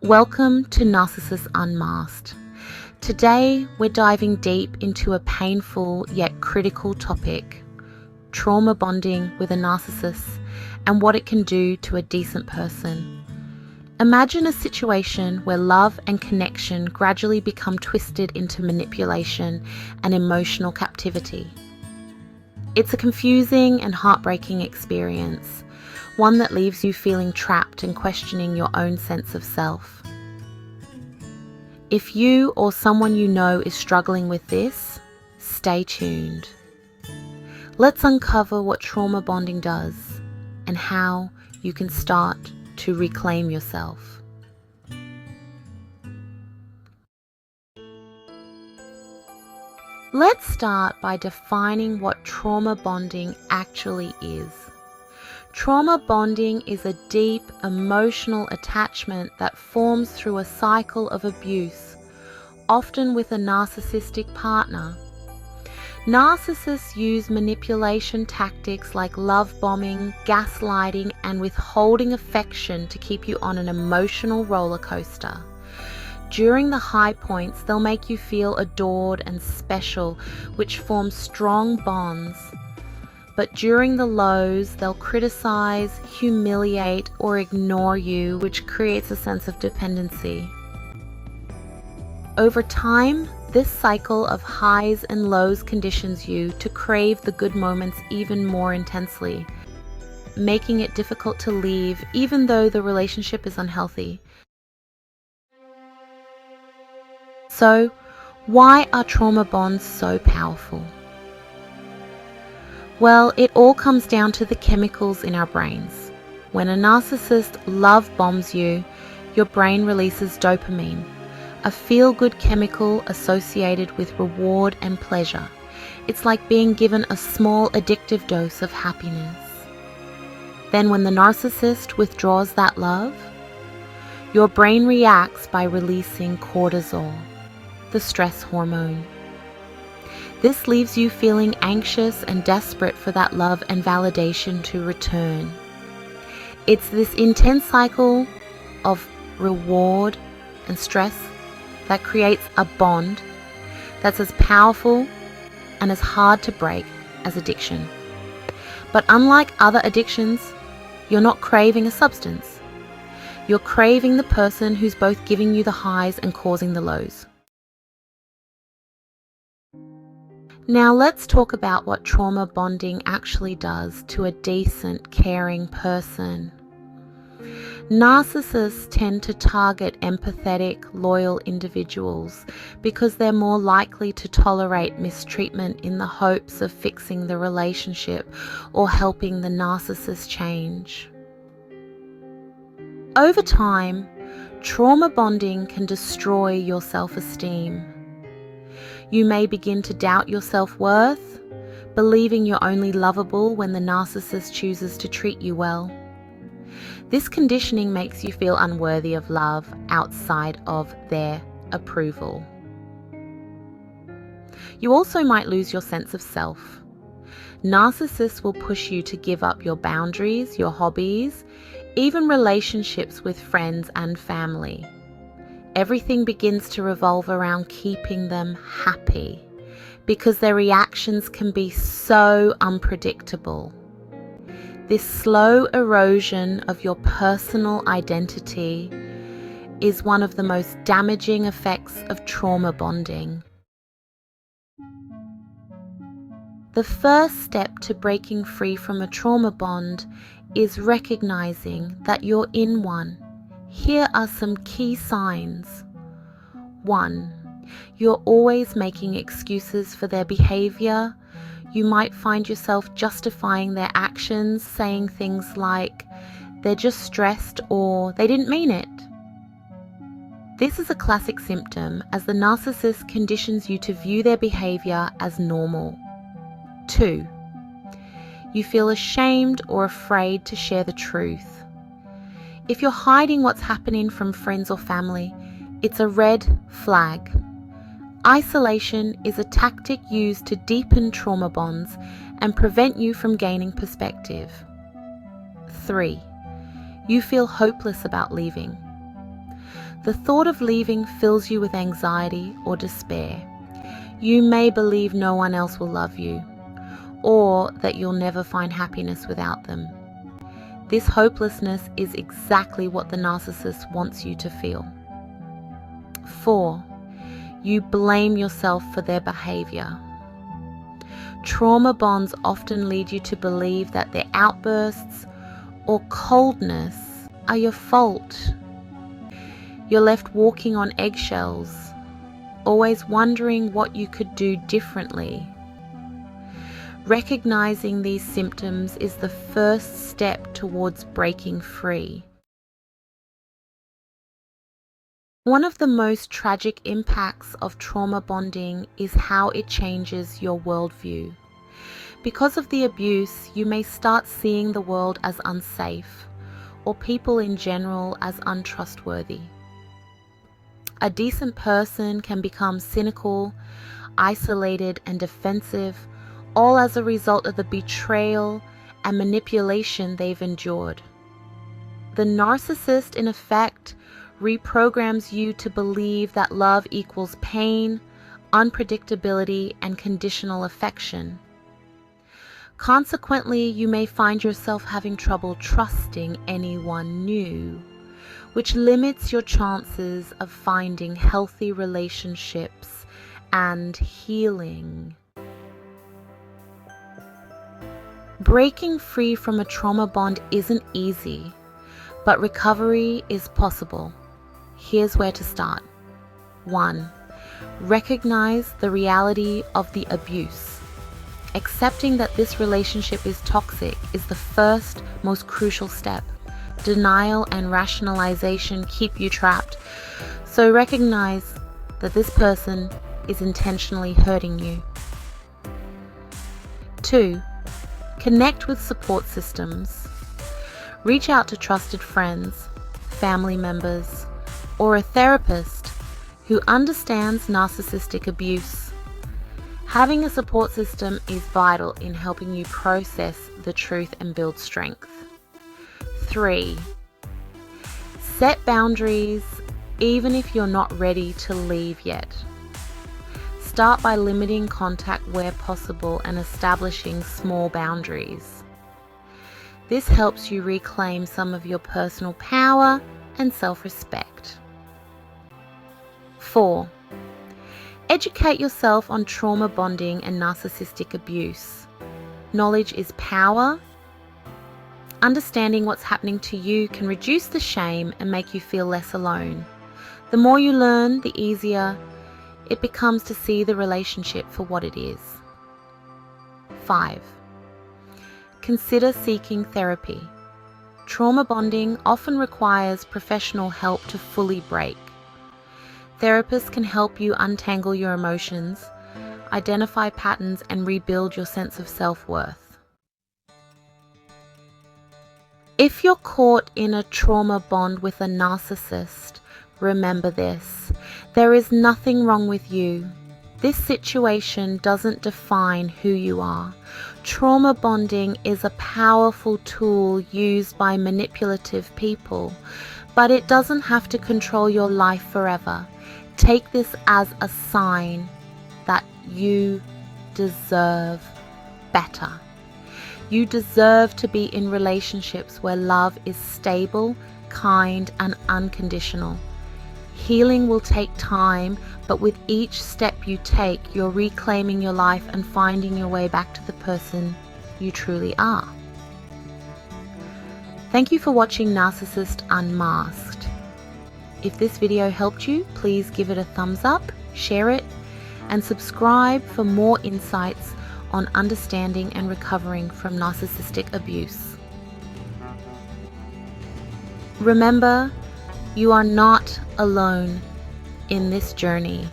Welcome to Narcissist Unmasked. Today we're diving deep into a painful yet critical topic: trauma bonding with a narcissist and what it can do to a decent person. Imagine a situation where love and connection gradually become twisted into manipulation and emotional captivity. It's a confusing and heartbreaking experience, one that leaves you feeling trapped and questioning your own sense of self. If you or someone you know is struggling with this, stay tuned. Let's uncover what trauma bonding does and how you can start to reclaim yourself. Let's start by defining what trauma bonding actually is. Trauma bonding is a deep emotional attachment that forms through a cycle of abuse, often with a narcissistic partner. Narcissists use manipulation tactics like love bombing, gaslighting, and withholding affection to keep you on an emotional roller coaster. During the high points, they'll make you feel adored and special, which forms strong bonds. But during the lows, they'll criticize, humiliate, or ignore you, which creates a sense of dependency. Over time, this cycle of highs and lows conditions you to crave the good moments even more intensely, making it difficult to leave even though the relationship is unhealthy. So, why are trauma bonds so powerful? Well, it all comes down to the chemicals in our brains. When a narcissist love bombs you, your brain releases dopamine, a feel-good chemical associated with reward and pleasure. It's like being given a small addictive dose of happiness. Then when the narcissist withdraws that love, your brain reacts by releasing cortisol, the stress hormone. This leaves you feeling anxious and desperate for that love and validation to return. It's this intense cycle of reward and stress that creates a bond that's as powerful and as hard to break as addiction. But unlike other addictions, you're not craving a substance. You're craving the person who's both giving you the highs and causing the lows. Now let's talk about what trauma bonding actually does to a decent, caring person. Narcissists tend to target empathetic, loyal individuals because they're more likely to tolerate mistreatment in the hopes of fixing the relationship or helping the narcissist change. Over time, trauma bonding can destroy your self-esteem. You may begin to doubt your self-worth, believing you're only lovable when the narcissist chooses to treat you well. This conditioning makes you feel unworthy of love outside of their approval. You also might lose your sense of self. Narcissists will push you to give up your boundaries, your hobbies, even relationships with friends and family. Everything begins to revolve around keeping them happy because their reactions can be so unpredictable. This slow erosion of your personal identity is one of the most damaging effects of trauma bonding. The first step to breaking free from a trauma bond is recognizing that you're in one. Here are some key signs. 1. You're always making excuses for their behavior. You might find yourself justifying their actions, saying things like, "They're just stressed," or "They didn't mean it." This is a classic symptom, as the narcissist conditions you to view their behavior as normal. 2. You feel ashamed or afraid to share the truth. If you're hiding what's happening from friends or family, it's a red flag. Isolation is a tactic used to deepen trauma bonds and prevent you from gaining perspective. 3. You feel hopeless about leaving. The thought of leaving fills you with anxiety or despair. You may believe no one else will love you, or that you'll never find happiness without them. This hopelessness is exactly what the narcissist wants you to feel. 4. You blame yourself for their behavior. Trauma bonds often lead you to believe that their outbursts or coldness are your fault. You're left walking on eggshells, always wondering what you could do differently. Recognizing these symptoms is the first step towards breaking free. One of the most tragic impacts of trauma bonding is how it changes your worldview. Because of the abuse, you may start seeing the world as unsafe, or people in general as untrustworthy. A decent person can become cynical, isolated, and defensive, all as a result of the betrayal and manipulation they've endured. The narcissist, in effect, reprograms you to believe that love equals pain, unpredictability, and conditional affection. Consequently, you may find yourself having trouble trusting anyone new, which limits your chances of finding healthy relationships and healing. Breaking free from a trauma bond isn't easy, but recovery is possible. Here's where to start. 1. Recognize the reality of the abuse. Accepting that this relationship is toxic is the first, most crucial step. Denial and rationalization keep you trapped, so recognize that this person is intentionally hurting you. 2. Connect with support systems. Reach out to trusted friends, family members, or a therapist who understands narcissistic abuse. Having a support system is vital in helping you process the truth and build strength. 3. Set boundaries even if you're not ready to leave yet. Start by limiting contact where possible and establishing small boundaries. This helps you reclaim some of your personal power and self-respect. 4. Educate yourself on trauma bonding and narcissistic abuse. Knowledge is power. Understanding what's happening to you can reduce the shame and make you feel less alone. The more you learn, the easier it becomes to see the relationship for what it is. 5. Consider seeking therapy. Trauma bonding often requires professional help to fully break. Therapists can help you untangle your emotions, identify patterns, and rebuild your sense of self-worth. If you're caught in a trauma bond with a narcissist, remember this: there is nothing wrong with you. This situation doesn't define who you are. Trauma bonding is a powerful tool used by manipulative people, but it doesn't have to control your life forever. Take this as a sign that you deserve better. You deserve to be in relationships where love is stable, kind, and unconditional. Healing will take time, but with each step you take, you're reclaiming your life and finding your way back to the person you truly are. Thank you for watching Narcissist Unmasked. If this video helped you, please give it a thumbs up, share it, and subscribe for more insights on understanding and recovering from narcissistic abuse. Remember, you are not alone in this journey.